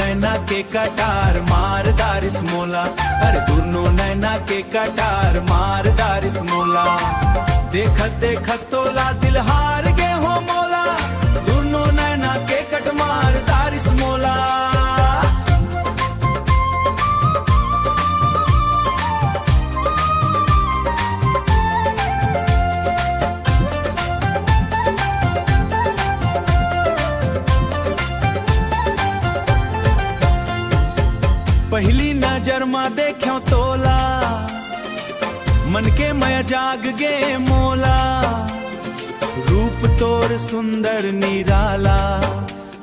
नैना के कटार मारदार इस मोला, अरे दोनों नैना के कटार मारदार इस मोला। देखत देखत तोला दिल हार गे हो मोला, दोनों नैना के कट मारदार इस मोला। पहली नजर में देखो तोला, मन के मय जाग गे मोला। रूप तोर सुंदर निराला,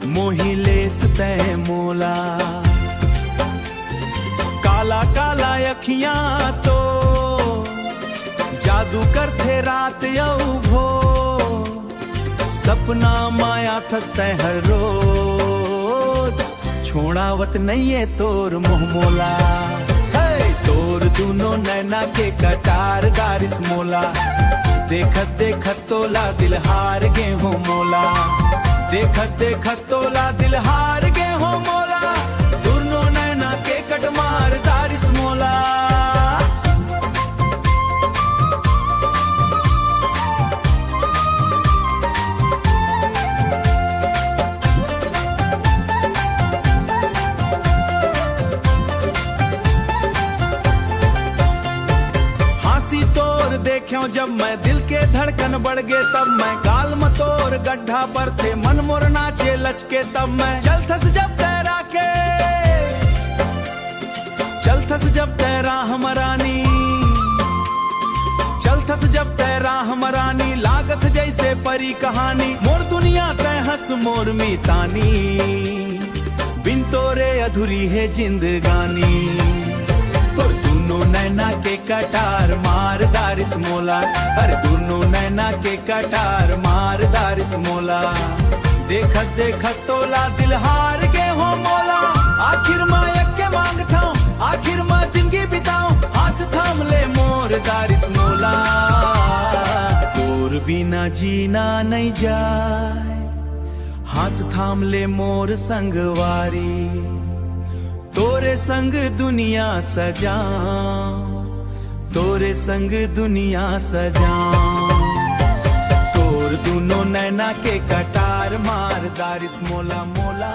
मोही लेस तय मोला। काला काला अखियां तो जादू करते रात यऊ भो, सपना माया थसते हर रोज। छोड़ावत नहीं है तोर मोह मोला, तोर दोनों नैना के कटार दारिस मोला। देखत देखत तोला दिल हार गे हो मोला, देखत देखत तोला दिल हार गे हो मोला। दोनों नैना के कट मार दारिस मोला। देखो जब मैं दिल के धड़कन बढ़ गए, तब मैं गाल में तोर गड्ढा पर थे। मन मोर नाचे लचके तब मैं चल थस जब तैरा के, चल थस जब तैरा हमरानी, चल थस जब तैरा हमरानी। लागत जैसे परी कहानी, मोर दुनिया तय हंस मोर मीतानी। बिन तोरे अधूरी है जिंदगानी। दोनों नैना के कटार मारदार इस मोला, अरे दोनों नैना के कटार मारदार इस मोला। देखत देखत तोला दिल हार गे हो मोला। आखिर माँ के मांग था, आखिर माँ जिंदगी बिताऊं, हाथ थाम ले मोर दारिस मोला। तोर बिना जीना नहीं जाए, हाथ थाम ले मोर संगवारी। तोरे संग दुनिया सजा, तोरे संग दुनिया सजा। तोर दोनों नैना के कटार मारदार इस मोला मोला।